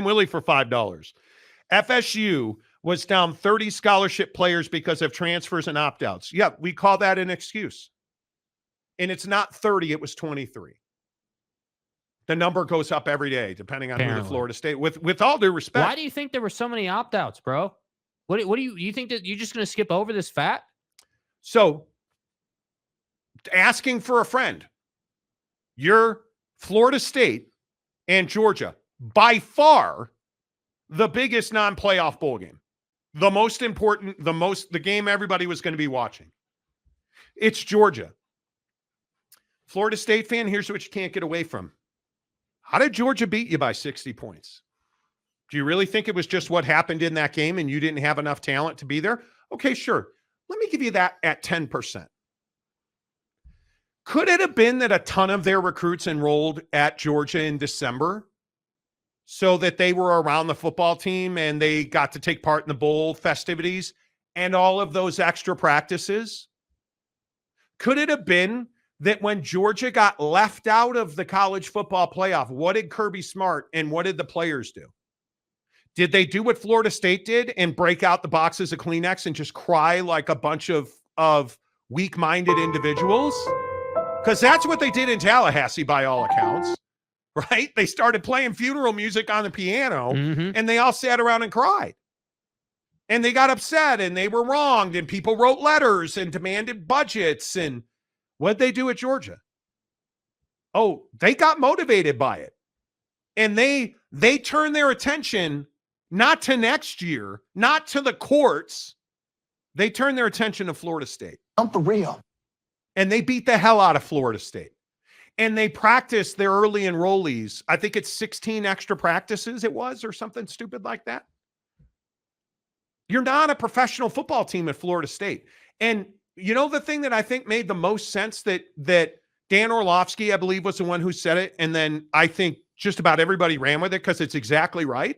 Willie for $5. FSU was down 30 scholarship players because of transfers and opt-outs. Yeah, we call that an excuse. And it's not 30, it was 23. The number goes up every day, depending on who the Florida State. With all due respect. Why do you think there were so many opt-outs, bro? What do you think that you're just going to skip over this fact? So, asking for a friend. You're Florida State and Georgia, by far the biggest non-playoff bowl game. The most important, the game everybody was going to be watching. It's Georgia. Florida State fan, here's what you can't get away from. How did Georgia beat you by 60 points? Do you really think it was just what happened in that game and you didn't have enough talent to be there? Okay, sure. Let me give you that at 10%. Could it have been that a ton of their recruits enrolled at Georgia in December so that they were around the football team and they got to take part in the bowl festivities and all of those extra practices? Could it have been that when Georgia got left out of the college football playoff, what did Kirby Smart and what did the players do? Did they do what Florida State did and break out the boxes of Kleenex and just cry like a bunch of weak-minded individuals? Because that's what they did in Tallahassee by all accounts, right? They started playing funeral music on the piano and they all sat around and cried. And they got upset and they were wronged and people wrote letters and demanded budgets. And what'd they do at Georgia? Oh, they got motivated by it. And they turned their attention not to next year, not to the courts. They turned their attention to Florida State. I'm for real. And they beat the hell out of Florida State. And they practiced their early enrollees. I think it's 16 extra practices it was or something stupid like that. You're not a professional football team at Florida State. And you know the thing that I think made the most sense that Dan Orlovsky, I believe, was the one who said it. And then I think just about everybody ran with it because it's exactly right.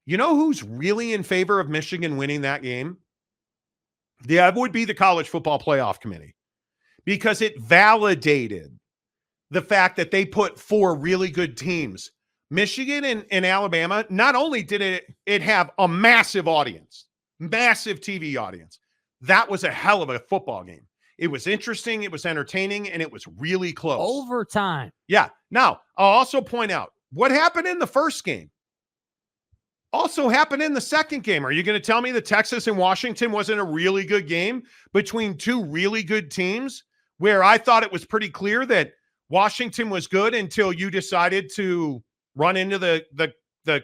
You know who's really in favor of Michigan winning that game? Yeah, it would be the College Football Playoff Committee because it validated the fact that they put 4 really good teams. Michigan and Alabama, not only did it have a massive audience, massive TV audience, that was a hell of a football game. It was interesting, it was entertaining, and it was really close. Overtime. Yeah. Now, I'll also point out what happened in the first game also happened in the second game. Are you going to tell me that Texas and Washington wasn't a really good game between two really good teams where I thought it was pretty clear that Washington was good until you decided to run into the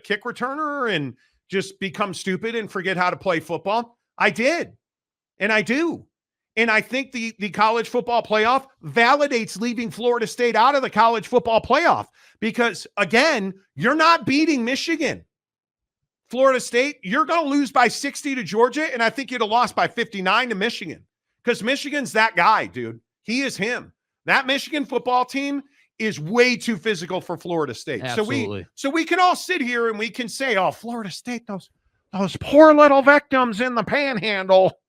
kick returner and just become stupid and forget how to play football? I did. And I do. And I think the college football playoff validates leaving Florida State out of the college football playoff because, again, you're not beating Michigan. Florida State, you're going to lose by 60 to Georgia, and I think you'd have lost by 59 to Michigan because Michigan's that guy, dude. He is him. That Michigan football team is way too physical for Florida State. Absolutely. So we can all sit here and we can say, oh, Florida State, those poor little victims in the panhandle.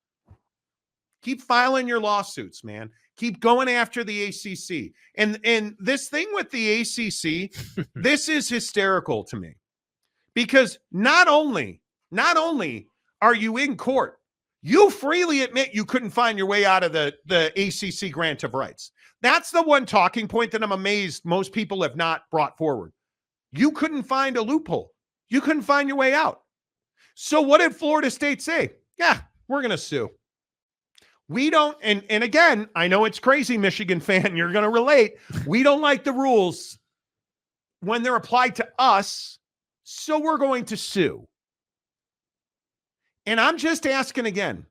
Keep filing your lawsuits, man. Keep going after the ACC. And this thing with the ACC, this is hysterical to me. Because not only are you in court, you freely admit you couldn't find your way out of the ACC Grant of Rights. That's the one talking point that I'm amazed most people have not brought forward. You couldn't find a loophole. You couldn't find your way out. So what did Florida State say? Yeah, we're going to sue. We don't, and again, I know it's crazy, Michigan fan, you're going to relate. We don't like the rules when they're applied to us. So we're going to sue. And I'm just asking again,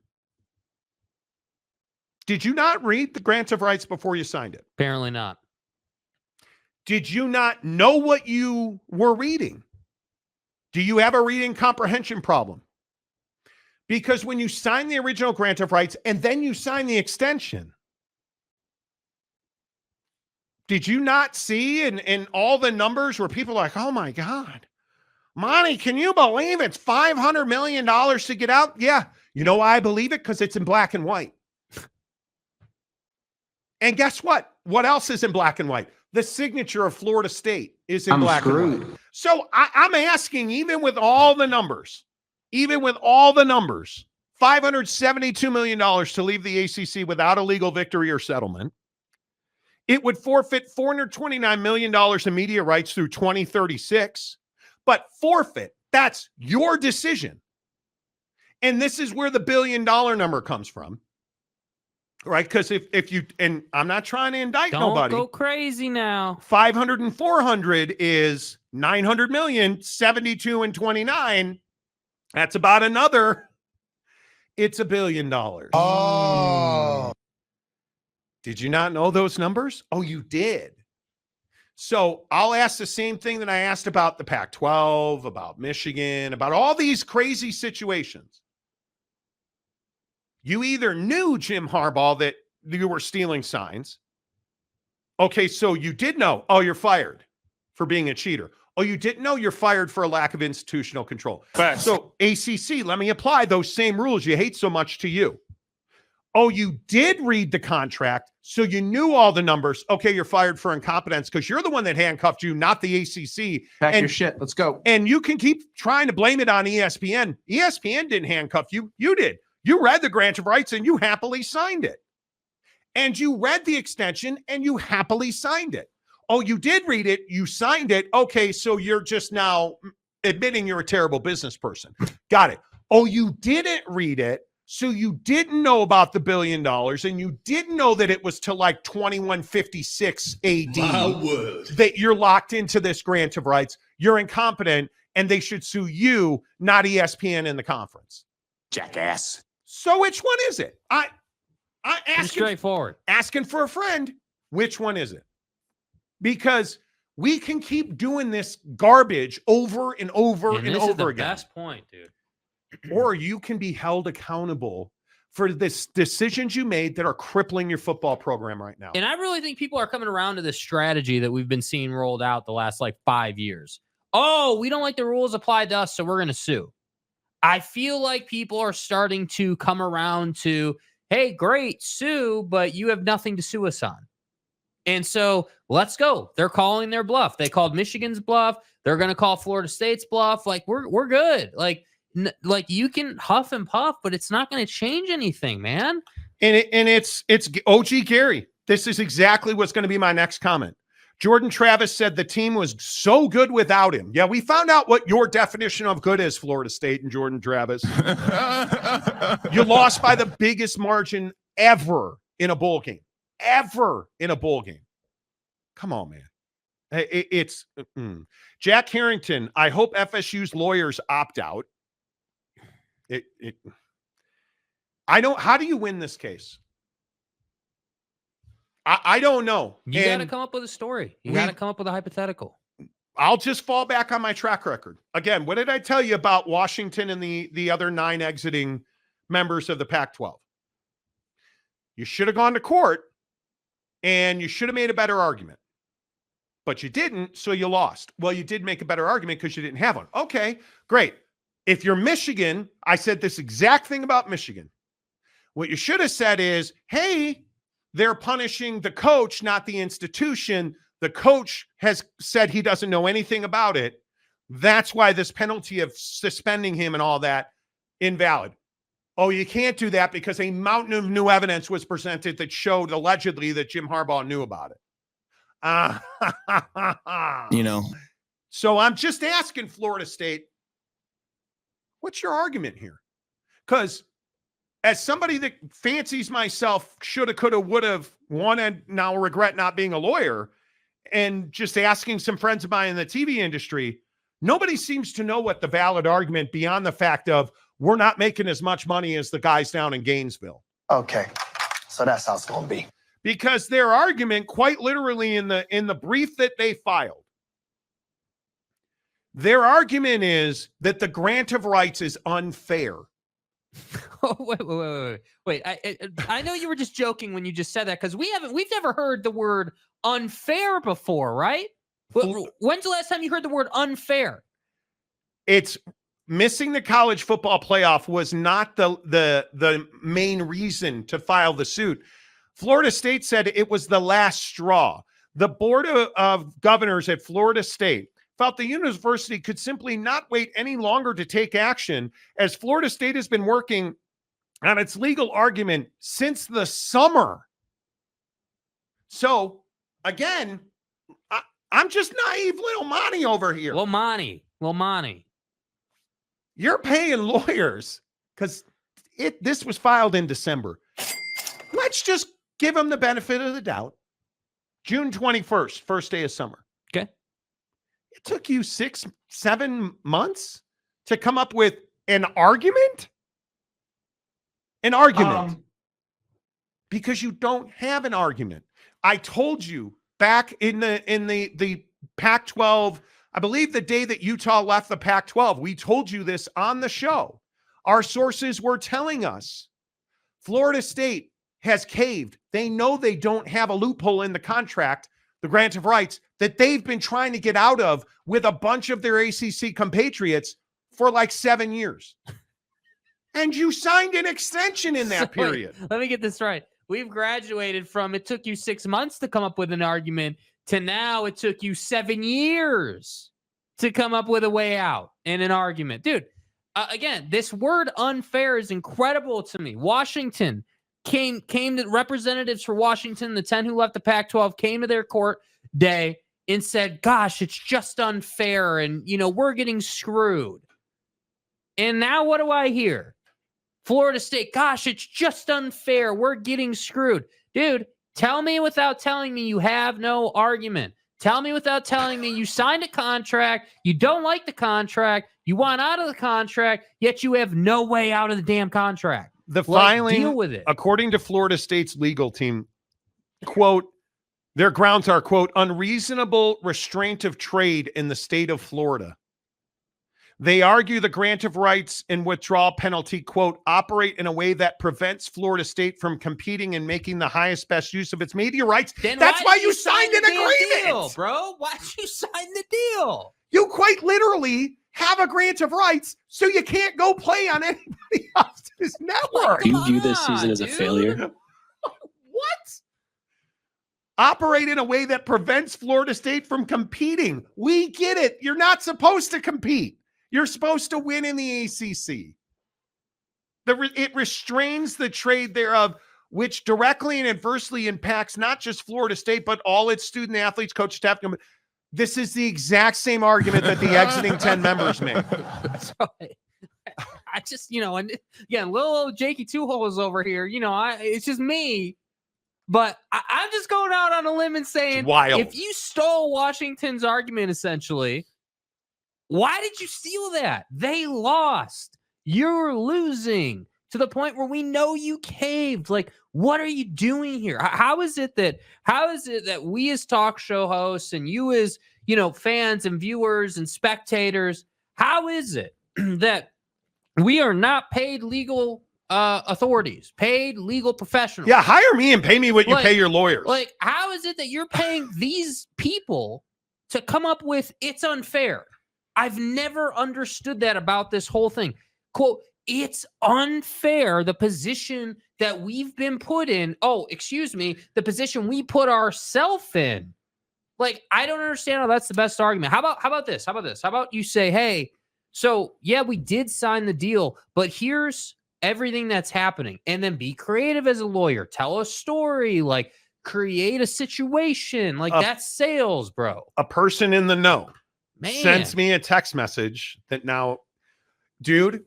did you not read the Grant of Rights before you signed it? Apparently not. Did you not know what you were reading? Do you have a reading comprehension problem? Because when you sign the original Grant of Rights and then you sign the extension, did you not see in all the numbers where people are like, oh my God, Monty, can you believe it's $500 million to get out? Yeah. You know why I believe it? Because it's in black and white. And guess what? What else is in black and white? the signature of Florida State is in I'm black screwed. and white. So I'm asking, even with all the numbers, $572 million to leave the ACC without a legal victory or settlement. It would forfeit $429 million in media rights through 2036, but forfeit, that's your decision. And this is where the $1 billion number comes from, right? Because if you, and I'm not trying to indict nobody. Don't go crazy now. 500 and 400 is 900 million, 72 and 29. That's about another. It's $1 billion. Oh. Did you not know those numbers? Oh, you did. So I'll ask the same thing that I asked about the Pac-12, about Michigan, about all these crazy situations. You either knew, Jim Harbaugh, that you were stealing signs. Okay, so you did know. Oh, you're fired for being a cheater. Oh, you didn't know, you're fired for a lack of institutional control. Facts. So ACC, let me apply those same rules you hate so much to you. Oh, you did read the contract, so you knew all the numbers. Okay, you're fired for incompetence because you're the one that handcuffed you, not the ACC. Pack And- your shit. Let's go. And you can keep trying to blame it on ESPN. ESPN didn't handcuff you. You did. You read the grant of rights and you happily signed it. And you read the extension and you happily signed it. Oh, you did read it. You signed it. Okay, so you're just now admitting you're a terrible business person. Got it. Oh, you didn't read it. So you didn't know about the $1 billion and you didn't know that it was to like 2156 AD that you're locked into this grant of rights. You're incompetent and they should sue you, not ESPN in the conference. Jackass. So which one is it? I Pretty asking straightforward. for a friend. Which one is it? Because we can keep doing this garbage over and over and this is over the again. best point, dude. Or you can be held accountable for this decisions you made that are crippling your football program right now. And I really think people are coming around to this strategy that we've been seeing rolled out the last like 5 years. Oh, we don't like the rules applied to us, so we're going to sue. I feel like people are starting to come around to, hey, great, sue, but you have nothing to sue us on. And so let's go. They're calling their bluff. They called Michigan's bluff. They're going to call Florida State's bluff. Like we're good. Like you can huff and puff, but it's not going to change anything, man. And it's OG Gary. This is exactly what's going to be my next comment. Jordan Travis said the team was so good without him. Yeah, we found out what your definition of good is, Florida State and Jordan Travis. You lost by the biggest margin ever in a bowl game. Ever in a bowl game. Come on, man. It's Jack Harrington. I hope FSU's lawyers opt out. I don't. How do you win this case? I don't know. You got to come up with a story. You got to come up with a hypothetical. I'll just fall back on my track record. Again, what did I tell you about Washington and the other 9 exiting members of the Pac-12? You should have gone to court and you should have made a better argument. But you didn't, so you lost. Well, you did make a better argument because you didn't have one. Okay, great. If you're Michigan, I said this exact thing about Michigan. What you should have said is, hey, they're punishing the coach, not the institution. The coach has said he doesn't know anything about it. That's why this penalty of suspending him and all that, invalid. Oh, you can't do that because a mountain of new evidence was presented that showed allegedly that Jim Harbaugh knew about it. So I'm just asking Florida State, what's your argument here? Because as somebody that fancies myself shoulda, coulda, woulda, wanted, now regret not being a lawyer, and just asking some friends of mine in the TV industry, nobody seems to know what the valid argument beyond the fact of we're not making as much money as the guys down in Gainesville. Okay, so that's how it's going to be. Because their argument, quite literally in the brief that they filed, their argument is that the grant of rights is unfair. Oh, wait. I know you were just joking when you just said that because we've never heard the word unfair before, right? When's the last time you heard the word unfair? It's missing the college football playoff was not the main reason to file the suit. Florida State said it was the last straw. The Board of Governors at Florida State felt the university could simply not wait any longer to take action, as Florida State has been working on its legal argument since the summer. So, again, I'm just naive little Monty over here. Well, Monty. You're paying lawyers because this was filed in December. Let's just give them the benefit of the doubt. June 21st, first day of summer. Okay. It took you 6-7 months to come up with an argument? An argument. Because you don't have an argument. I told you back in the Pac-12, I believe the day that Utah left the Pac-12, we told you this on the show. Our sources were telling us Florida State has caved. They know they don't have a loophole in the contract, the grant of rights, that they've been trying to get out of with a bunch of their ACC compatriots for like 7 years. And you signed an extension in that period. Wait, let me get this right. We've graduated from it took you 6 months to come up with an argument to now it took you 7 years to come up with a way out in an argument. Dude, again, this word unfair is incredible to me. Washington came to representatives for Washington, the 10 who left the Pac-12, came to their court day and said, gosh, it's just unfair. And, we're getting screwed. And now what do I hear? Florida State, gosh, it's just unfair. We're getting screwed. Dude, tell me without telling me you have no argument. Tell me without telling me you signed a contract, you don't like the contract, you want out of the contract, yet you have no way out of the damn contract. The filing, deal with it. According to Florida State's legal team, quote, their grounds are, quote, unreasonable restraint of trade in the state of Florida. They argue the grant of rights and withdrawal penalty, quote, operate in a way that prevents Florida State from competing and making the highest, best use of its media rights. Then that's why you signed an agreement, deal, bro. Why'd you sign the deal? You quite literally have a grant of rights, so you can't go play on anybody else's network. Do you view this season as a failure? What? Operate in a way that prevents Florida State from competing. We get it. You're not supposed to compete. You're supposed to win in the ACC. It restrains the trade thereof, which directly and adversely impacts not just Florida State, but all its student athletes, coach, staff. This is the exact same argument that the exiting 10 members made. So, I just, and again, little old Jakey Two Holes over here, it's just me. But I'm just going out on a limb and saying, if you stole Washington's argument, essentially, why did you steal that? They lost. You're losing to the point where we know you caved. Like, what are you doing here? How is it that we as talk show hosts and you as, fans and viewers and spectators, how is it that we are not paid legal authorities, paid legal professionals? Yeah, hire me and pay me what you pay your lawyers. Like, how is it that you're paying these people to come up with it's unfair? I've never understood that about this whole thing. Quote, it's unfair, the position that we've been put in. Oh, excuse me, the position we put ourselves in. Like, I don't understand how that's the best argument. How about this? How about you say, hey, so yeah, we did sign the deal, but here's everything that's happening. And then be creative as a lawyer. Tell a story, like create a situation. Like that's sales, bro. A person in the know. Man. Sends me a text message that now, dude.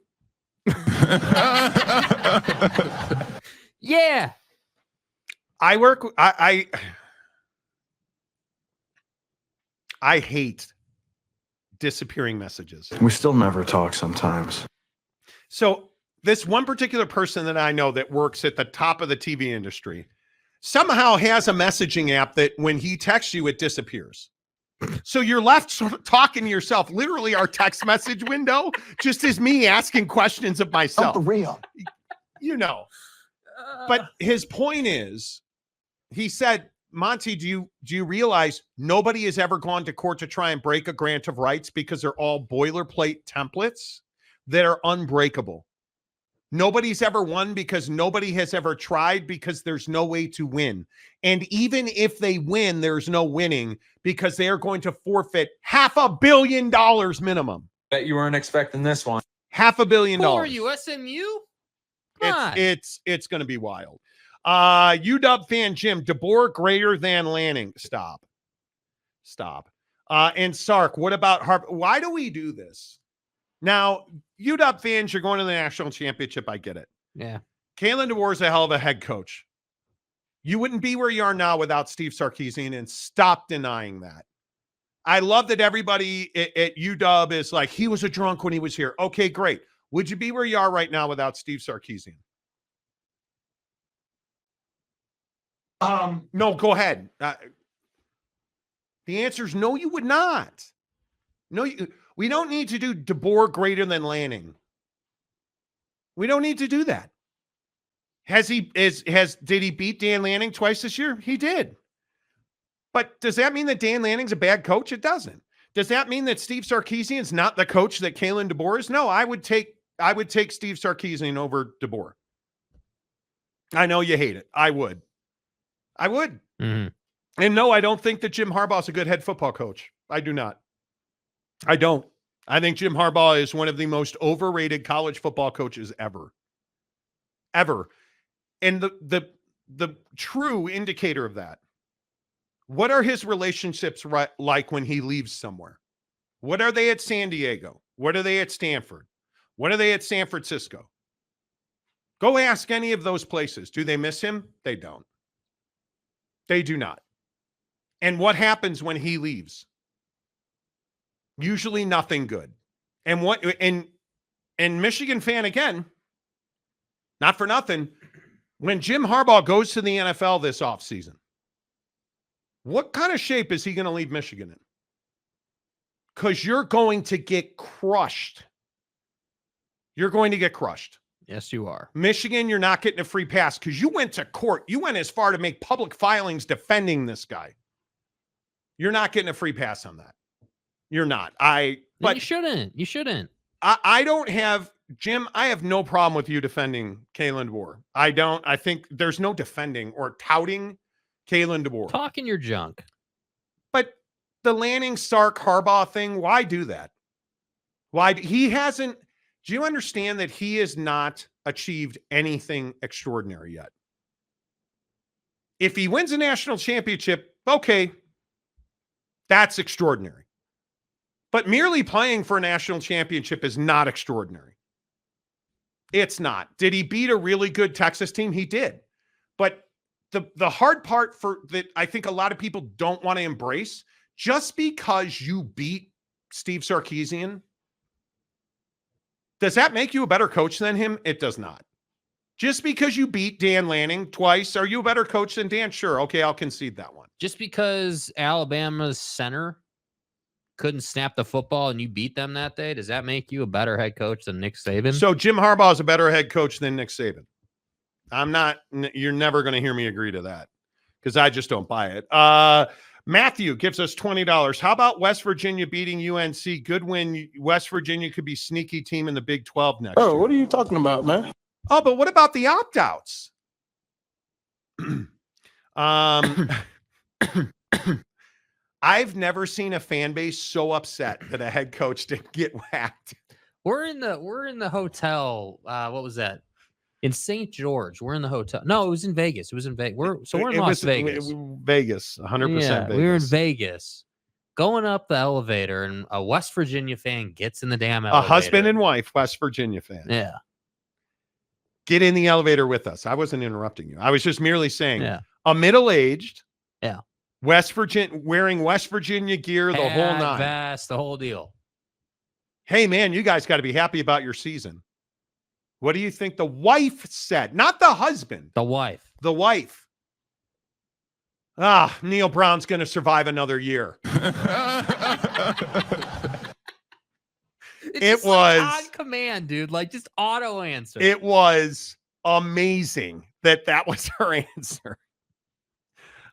Yeah. I hate disappearing messages. We still never talk sometimes. So this one particular person that I know that works at the top of the TV industry somehow has a messaging app that when he texts you, it disappears. So you're left sort of talking to yourself. Literally, our text message window just is me asking questions of myself. Real. But his point is, he said, Monty, do you realize nobody has ever gone to court to try and break a grant of rights because they're all boilerplate templates that are unbreakable? Nobody's ever won because nobody has ever tried, because there's no way to win. And even if they win, there's no winning because they are going to forfeit $500 million minimum. Bet you weren't expecting this one. $500 million. Who are you, SMU? Come on. It's going to be wild. UW fan Jim, DeBoer greater than Lanning. Stop. And Sark, what about Harp? Why do we do this? Now, UW fans, you're going to the national championship. I get it. Yeah. Kalen DeBoer is a hell of a head coach. You wouldn't be where you are now without Steve Sarkisian, and stop denying that. I love that everybody at UW is like, he was a drunk when he was here. Okay, great. Would you be where you are right now without Steve Sarkisian? No, go ahead. The answer is no, you would not. No, we don't need to do DeBoer greater than Lanning. We don't need to do that. Did he beat Dan Lanning twice this year? He did. But does that mean that Dan Lanning's a bad coach? It doesn't. Does that mean that Steve Sarkisian's not the coach that Kalen DeBoer is? No, I would take Steve Sarkisian over DeBoer. I know you hate it. I would. Mm-hmm. And no, I don't think that Jim Harbaugh is a good head football coach. I do not. I don't. I think Jim Harbaugh is one of the most overrated college football coaches ever. And the true indicator of that, what are his relationships like when he leaves somewhere? What are they at San Diego? What are they at Stanford? What are they at San Francisco? Go ask any of those places. Do they miss him? They don't. They do not. And what happens when he leaves? Usually nothing good. And Michigan fan again, not for nothing, when Jim Harbaugh goes to the NFL this offseason, what kind of shape is he going to leave Michigan in? Because you're going to get crushed. You're going to get crushed. Yes, you are. Michigan, you're not getting a free pass because you went to court. You went as far to make public filings defending this guy. You're not getting a free pass on that. You're not. But you shouldn't. You shouldn't. I don't have, Jim, I have no problem with you defending Kalen DeBoer. I don't. I think there's no defending or touting Kalen DeBoer. Talking your junk. But the Lanning, Sark, Harbaugh thing, why do that? Why? He hasn't. Do you understand that he has not achieved anything extraordinary yet? If he wins a national championship, okay, that's extraordinary. But merely playing for a national championship is not extraordinary. It's not. Did he beat a really good Texas team? He did. But the hard part for that, I think a lot of people don't want to embrace, just because you beat Steve Sarkisian, does that make you a better coach than him? It does not. Just because you beat Dan Lanning twice, are you a better coach than Dan? Sure. Okay, I'll concede that one. Just because Alabama's center couldn't snap the football and you beat them that day, does that make you a better head coach than Nick Saban? So Jim Harbaugh is a better head coach than Nick Saban. I'm not, you're never going to hear me agree to that because I just don't buy it. Matthew gives us $20. How about West Virginia beating UNC? Good win. West Virginia could be sneaky team in the Big 12 next year. What are you talking about, man? Oh, but what about the opt-outs? I've never seen a fan base so upset that a head coach didn't get whacked. We're in the hotel. What was that? In St. George. We're in the hotel. No, it was in Vegas. It was in Vegas. We're in Las Vegas. Vegas, 100% Yeah, Vegas. we were in Vegas. Going up the elevator, and a West Virginia fan gets in the damn elevator. A husband and wife, West Virginia fan. Yeah. Get in the elevator with us. I wasn't interrupting you. I was just merely saying a middle-aged, West Virginia, wearing West Virginia gear, the whole nine. Vest, the whole deal. Hey, man, you guys got to be happy about your season. What do you think the wife said? Not the husband. The wife. The wife. Neil Brown's going to survive another year. It was on command, dude. Like just auto answer. It was amazing that was her answer.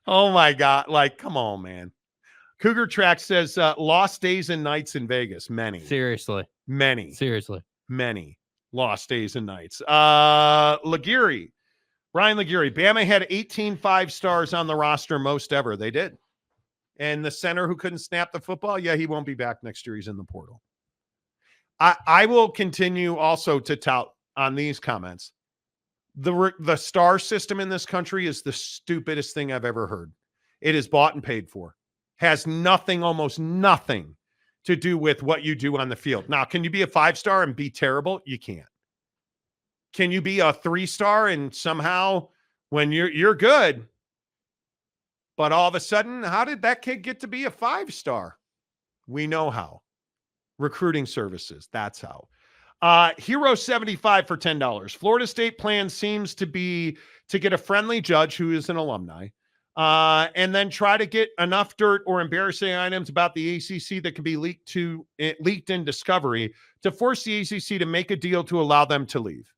Oh my God. Like, come on, man. Cougar Track says lost days and nights in Vegas. Many. Seriously. Many. Seriously. Many. lost days and nights. Laguerre, Brian Laguerre, Bama had 18 5-stars on the roster, most ever. They did. And the center who couldn't snap the football, yeah, he won't be back next year. He's in the portal. I will continue also to tout on these comments. The star system in this country is the stupidest thing I've ever heard. It is bought and paid for. Has nothing, almost nothing to do with what you do on the field. Now, can you be a 5-star and be terrible? You can't. Can you be a 3-star and somehow when you're good, but all of a sudden, how did that kid get to be a 5-star? We know how. Recruiting services, that's how. Hero 75 for $10. Florida State plan seems to be to get a friendly judge who is an alumni, and then try to get enough dirt or embarrassing items about the ACC that can be leaked in Discovery to force the ACC to make a deal to allow them to leave.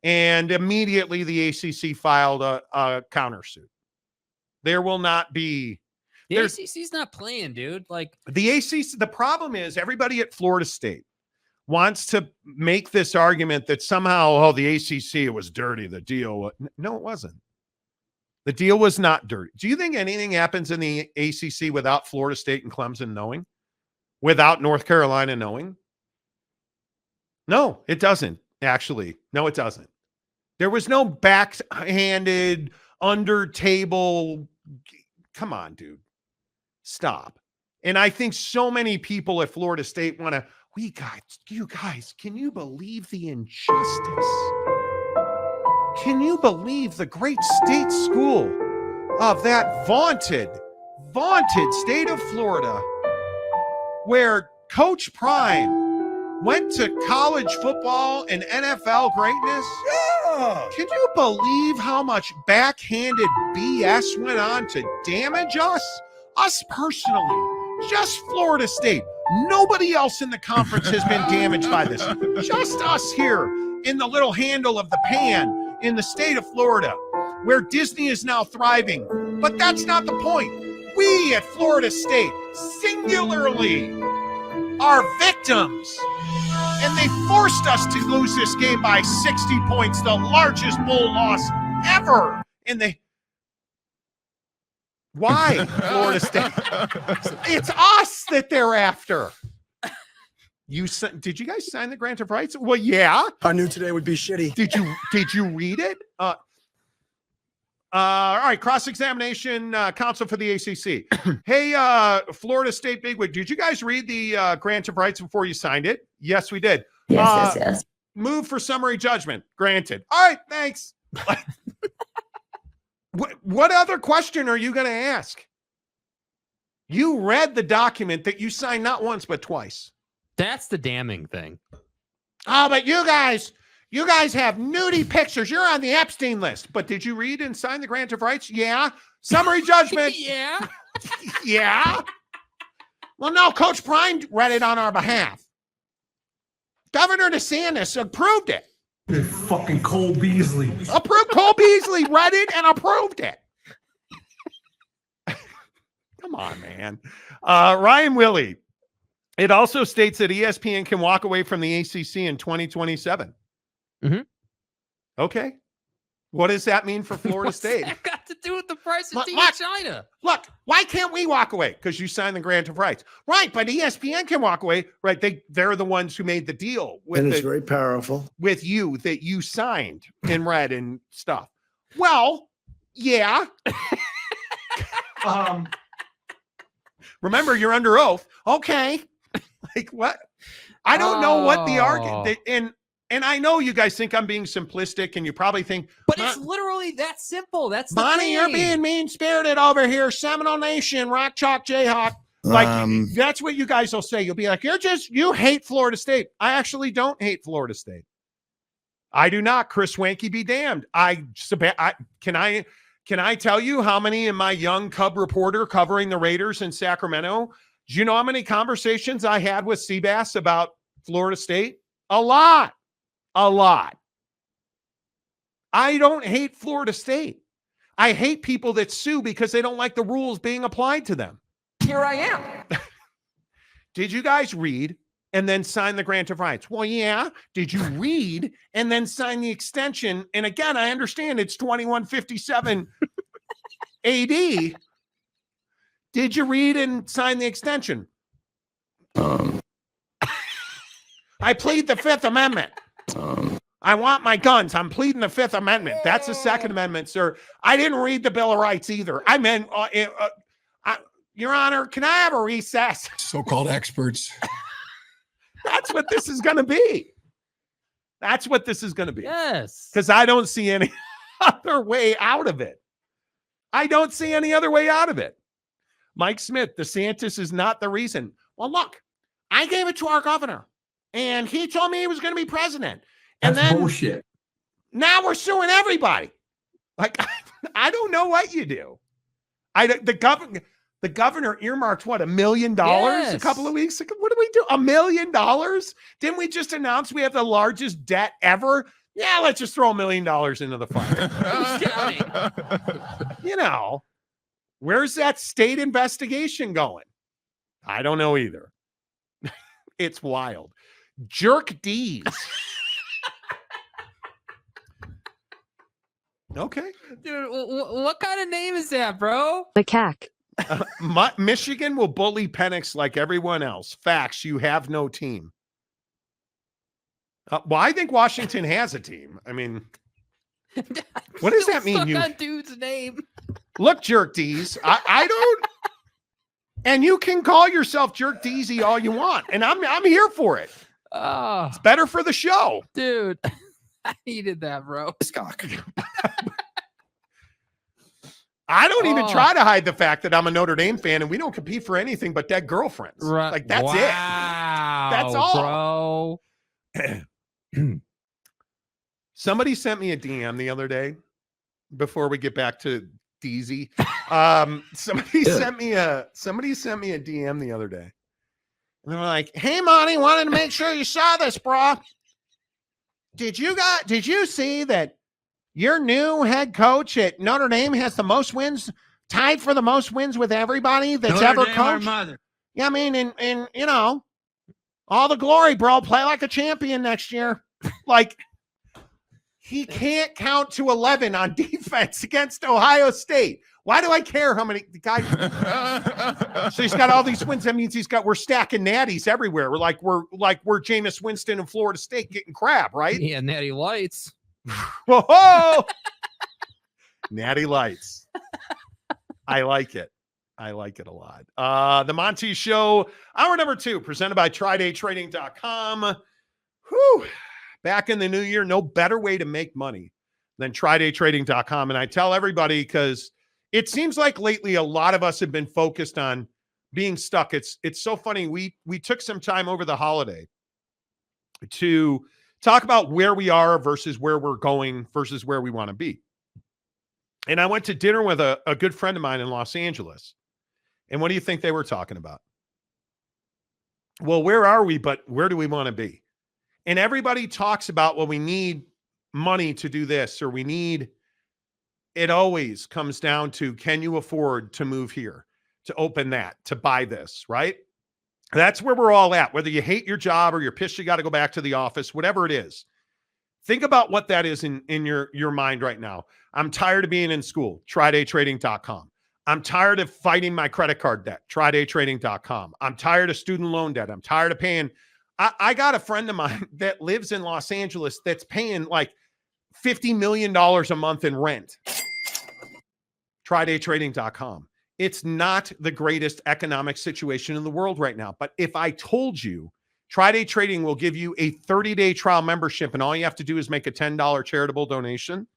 And immediately the ACC filed a countersuit. There will not be. The ACC's not playing, dude. Like the ACC, the problem is everybody at Florida State wants to make this argument that somehow, the ACC was dirty. The deal. No, it wasn't. The deal was not dirty. Do you think anything happens in the ACC without Florida State and Clemson knowing? Without North Carolina knowing? No, it doesn't, actually. No, it doesn't. There was no backhanded, under table. Come on, dude. Stop. And I think so many people at Florida State want to, you guys, can you believe the injustice? Can you believe the great state school of that vaunted state of Florida where Coach Prime went to college football and NFL greatness? Yeah. Can you believe how much backhanded BS went on to damage us? Us personally, just Florida State. Nobody else in the conference has been damaged by this. Just us here in the little handle of the pan in the state of Florida, where Disney is now thriving. But that's not the point. We at Florida State singularly are victims. And they forced us to lose this game by 60 points, the largest bowl loss ever. And why Florida State? It's us that they're after. Did you guys sign the Grant of Rights? Well, yeah. I knew today would be shitty. Did you read it? All right, cross-examination counsel for the ACC. Hey, Florida State bigwig, did you guys read the Grant of Rights before you signed it? Yes, we did. Yes. Move for summary judgment. Granted. All right, thanks. What other question are you going to ask? You read the document that you signed not once but twice. that's the damning thing. Oh, but you guys have nudie pictures. You're on the Epstein list. But did you read and sign the Grant of Rights? Yeah. Summary judgment. Yeah. Yeah. Well, no, Coach Prime read it on our behalf. Governor DeSantis approved it. Fucking Cole Beasley. Approved. Cole Beasley read it and approved it. Come on, man. Ryan Willie. It also states that ESPN can walk away from the ACC in 2027. Mm-hmm. Okay. What does that mean for Florida State? That got to do with the price of Team China. Look, why can't we walk away? Because you signed the Grant of Rights. Right, but ESPN can walk away. Right, they're the ones who made the deal. And it's very powerful. With you that you signed and read and stuff. Well, yeah. Remember, you're under oath. Okay. Like what? I don't know what the argument. And I know you guys think I'm being simplistic, and you probably think, but it's literally that simple. That's the Bonnie, thing. you're being mean-spirited over here. Seminole Nation, Rock Chalk Jayhawk. Like that's what you guys will say. You'll be like, you hate Florida State. I actually don't hate Florida State. I do not. Chris Wanke be damned. Can I tell you how many in my young Cub reporter covering the Raiders in Sacramento? Do you know how many conversations I had with Seabass about Florida State? A lot. I don't hate Florida State. I hate people that sue because they don't like the rules being applied to them. Here I am. Did you guys read and then sign the grant of rights. Well, yeah. Did you read and then sign the extension? And again, I understand it's 2157 AD. Did you read and sign the extension? I plead the Fifth Amendment. I want my guns. I'm pleading the Fifth Amendment. That's the Second Amendment, sir. I didn't read the Bill of Rights either. I meant, Your Honor, can I have a recess? So-called experts. That's what this is going to be. That's what this is going to be. Yes. Because I don't see any other way out of it. I don't see any other way out of it. Mike Smith, DeSantis is not the reason. Well, look, I gave it to our governor, and he told me he was going to be president. And That's then bullshit. now we're suing everybody. Like, I don't know what you do. The governor earmarked what, $1 million a couple of weeks ago? What do we do? $1 million? Didn't we just announce we have the largest debt ever? Yeah, let's just throw $1 million into the fire. You know, where's that state investigation going? I don't know either. It's wild. Jerk D's. Okay. Dude, what kind of name is that, bro? Macaque. Michigan will bully Penix like everyone else. Facts. You have no team. Well, I think Washington has a team. I mean, what does that mean? You that dude's name. Look, Jerk D's. I don't. And you can call yourself Jerk Deezy all you want, and I'm here for it. Oh, It's better for the show, dude. I needed that, bro. I don't even try to hide the fact that I'm a Notre Dame fan and we don't compete for anything but dead girlfriends. Right. Like, that's it. That's all. Bro. Somebody sent me a DM the other day before we get back to Deezy. Somebody sent me a DM the other day. And they were like, "Hey, Monty, wanted to make sure you saw this, bro. Did you see that your new head coach at Notre Dame has the most wins, tied for the most wins with everybody that's ever coached? Yeah, I mean, and you know, all the glory, bro. Play like a champion next year." Like, he can't count to 11 on defense against Ohio State. Why do I care how many guys? So he's got all these wins. That means we're stacking natties everywhere. We're Jameis Winston in Florida State getting crap, right? Yeah, Natty Lights. Whoa! Natty Lights. I like it. I like it a lot. The Monty Show, hour number 2, presented by TryDayTrading.com. Whew. Back in the new year, no better way to make money than TryDayTrading.com. And I tell everybody, because it seems like lately a lot of us have been focused on being stuck. It's so funny. We took some time over the holiday to talk about where we are versus where we're going versus where we want to be. And I went to dinner with a good friend of mine in Los Angeles. And what do you think they were talking about? Well, where are we, but where do we want to be? And everybody talks about, well, we need money to do this, or it always comes down to, can you afford to move here, to open that, to buy this, right? That's where we're all at. Whether you hate your job or you're pissed you got to go back to the office, whatever it is. Think about what that is in your mind right now. I'm tired of being in school. TryDayTrading.com. I'm tired of fighting my credit card debt. TryDayTrading.com. I'm tired of student loan debt. I'm tired of paying. I got a friend of mine that lives in Los Angeles that's paying like $50 million a month in rent. TryDayTrading.com. It's not the greatest economic situation in the world right now. But if I told you TryDay Trading will give you a 30-day trial membership, and all you have to do is make a $10 charitable donation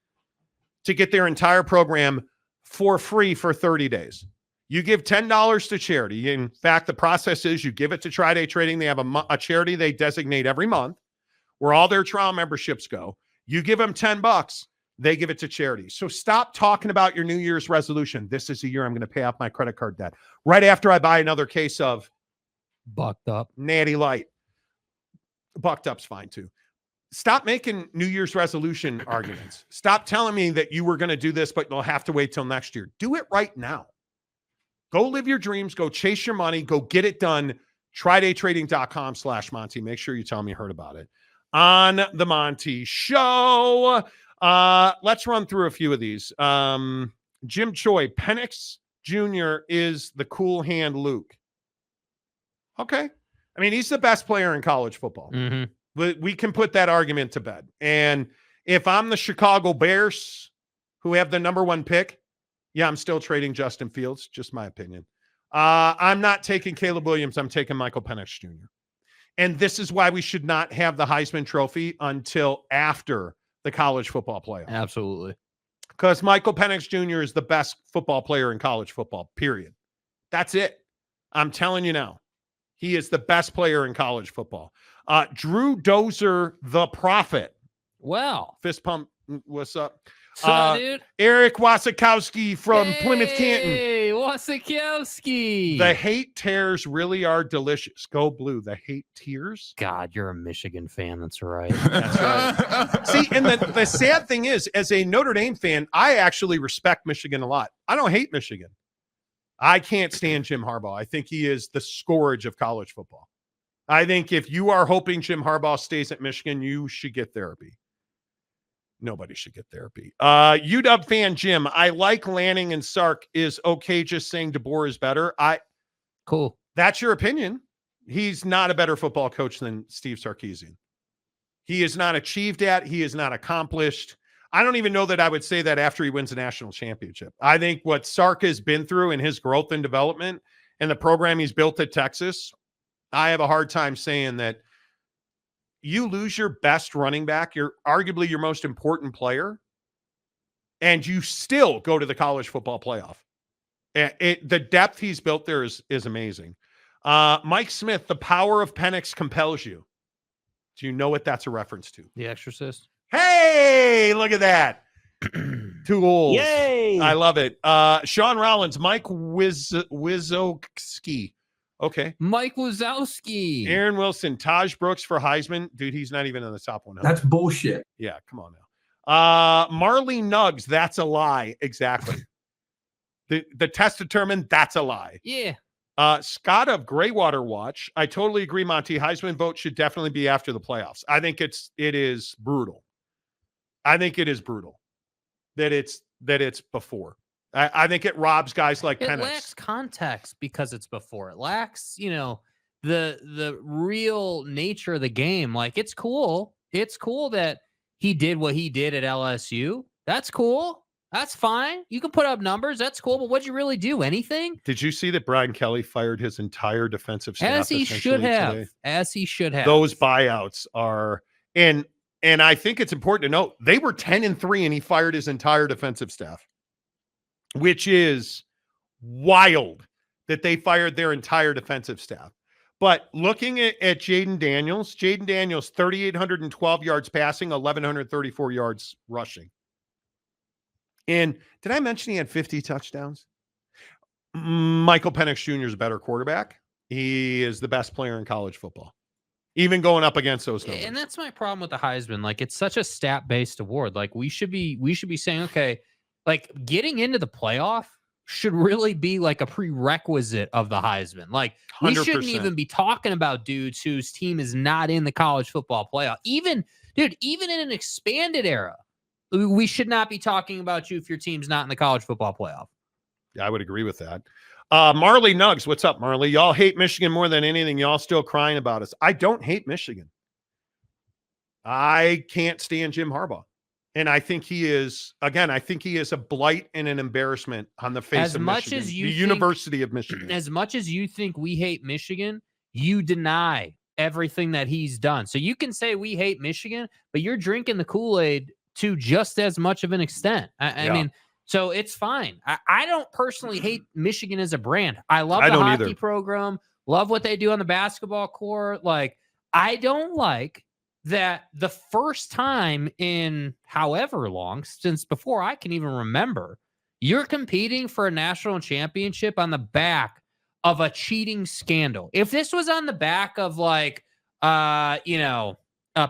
to get their entire program for free for 30 days. You give $10 to charity. In fact, the process is you give it to TryDay Trading. They have a charity they designate every month where all their trial memberships go. You give them $10. They give it to charity. So stop talking about your New Year's resolution. This is the year I'm going to pay off my credit card debt. Right after I buy another case of Bucked Up. Natty Light. Bucked Up's fine too. Stop making New Year's resolution arguments. Stop telling me that you were going to do this, but you'll have to wait till next year. Do it right now. Go live your dreams. Go chase your money. Go get it done. TridayTrading.com/Monty. Make sure you tell me you heard about it on the Monty Show. Let's run through a few of these. Jim Choi, Penix Jr. is the cool hand Luke. Okay. I mean, he's the best player in college football. But we can put that argument to bed. And if I'm the Chicago Bears, who have the number 1 pick, yeah, I'm still trading Justin Fields. Just my opinion. I'm not taking Caleb Williams. I'm taking Michael Penix Jr. And this is why we should not have the Heisman Trophy until after the college football playoff. Absolutely. Because Michael Penix Jr. is the best football player in college football, period. That's it. I'm telling you now. He is the best player in college football. Drew Dozer, the Prophet. Well. Fist pump. What's up? Dude. Eric Wasikowski from Plymouth Canton. Hey, Wasikowski. The hate tears really are delicious. Go Blue. The hate tears. God, you're a Michigan fan. That's right. That's right. See, and the sad thing is, as a Notre Dame fan, I actually respect Michigan a lot. I don't hate Michigan. I can't stand Jim Harbaugh. I think he is the scourge of college football. I think if you are hoping Jim Harbaugh stays at Michigan, you should get therapy. Nobody should get therapy. UW fan Jim, I like Lanning and Sark. Is okay just saying DeBoer is better? Cool. That's your opinion. He's not a better football coach than Steve Sarkisian. He is not achieved at. He is not accomplished. I don't even know that I would say that after he wins a national championship. I think what Sark has been through in his growth and development and the program he's built at Texas, I have a hard time saying that you lose your best running back, you're arguably your most important player, and you still go to the college football playoff. The depth he's built there is amazing. Mike Smith, the power of Penix compels you. Do you know what that's a reference to? The Exorcist. Hey, look at that. Two goals. Yay! I love it. Sean Rollins, Mike Wizowski. Okay. Mike Wazowski. Aaron Wilson, Taj Brooks for Heisman. Dude, he's not even in the top 100. That's bullshit. Yeah, come on now. Marley Nuggs, that's a lie. Exactly. The test determined that's a lie. Yeah. Scott of Greywater Watch, I totally agree, Monty. Heisman vote should definitely be after the playoffs. I think it is brutal. I think it is brutal that it's before. I think it robs guys like Penix. It lacks context because it's before. It lacks, the real nature of the game. Like, it's cool. It's cool that he did what he did at LSU. That's cool. That's fine. You can put up numbers. That's cool. But what'd you really do? Anything? Did you see that Brian Kelly fired his entire defensive staff? As he should have. Today? As he should have. Those buyouts are, and I think it's important to note, they were 10-3 and he fired his entire defensive staff, which is wild that they fired their entire defensive staff. But looking at Jaden Daniels, 3,812 yards passing, 1,134 yards rushing. And did I mention he had 50 touchdowns? Michael Penix Jr. is a better quarterback. He is the best player in college football, even going up against those numbers. And that's my problem with the Heisman. Like, it's such a stat-based award. Like, we should be saying, okay, like, getting into the playoff should really be like a prerequisite of the Heisman. Like, we 100%. shouldn't even be talking about dudes whose team is not in the college football playoff. Even in an expanded era, we should not be talking about you if your team's not in the college football playoff. Yeah, I would agree with that. Marley Nuggs, what's up, Marley? Y'all hate Michigan more than anything. Y'all still crying about us. I don't hate Michigan. I can't stand Jim Harbaugh. And I think he is a blight and an embarrassment on the face of Michigan, the University of Michigan. As much as you think we hate Michigan, you deny everything that he's done. So you can say we hate Michigan, but you're drinking the Kool-Aid to just as much of an extent. I mean, so it's fine. I don't personally hate Michigan as a brand. I love the hockey program, love what they do on the basketball court. Like, I don't like that the first time in however long, since before I can even remember, you're competing for a national championship on the back of a cheating scandal. If this was on the back of like, a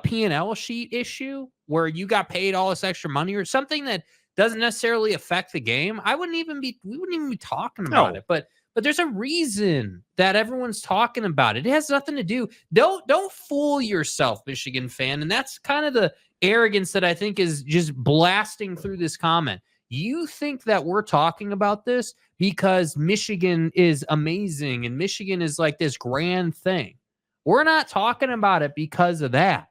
P&L sheet issue where you got paid all this extra money or something that doesn't necessarily affect the game, we wouldn't even be talking about it. But But there's a reason that everyone's talking about it. It has nothing to do. Don't fool yourself, Michigan fan. And that's kind of the arrogance that I think is just blasting through this comment. You think that we're talking about this because Michigan is amazing and Michigan is like this grand thing. We're not talking about it because of that.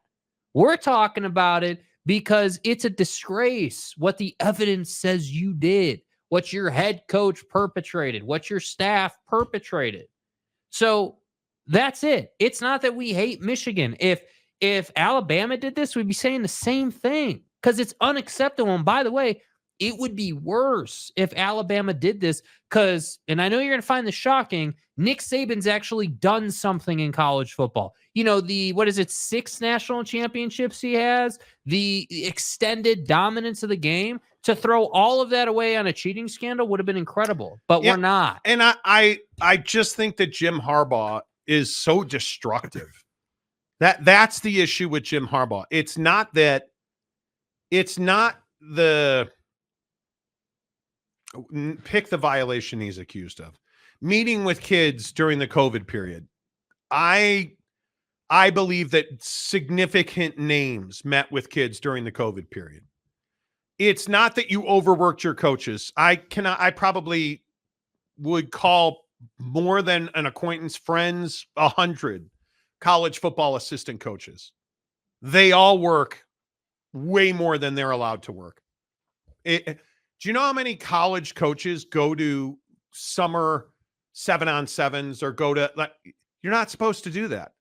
We're talking about it because it's a disgrace what the evidence says you did, what your head coach perpetrated, what your staff perpetrated. So that's it. It's not that we hate Michigan. If Alabama did this, we'd be saying the same thing because it's unacceptable. And by the way, it would be worse if Alabama did this because, and I know you're going to find this shocking, Nick Saban's actually done something in college football. You know, the, 6 national championships he has, the extended dominance of the game. To throw all of that away on a cheating scandal would have been incredible, but we're not. And I just think that Jim Harbaugh is so destructive. That's the issue with Jim Harbaugh. It's not the pick the violation he's accused of. Meeting with kids during the COVID period. I believe that significant names met with kids during the COVID period. It's not that you overworked your coaches. I probably would call more than an acquaintance, friends, 100 college football assistant coaches. They all work way more than they're allowed to work. Do you know how many college coaches go to summer 7-on-7s or go to, like, you're not supposed to do that,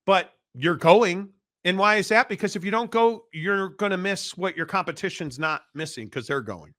but you're going. And why is that? Because if you don't go, you're going to miss what your competition's not missing because they're going.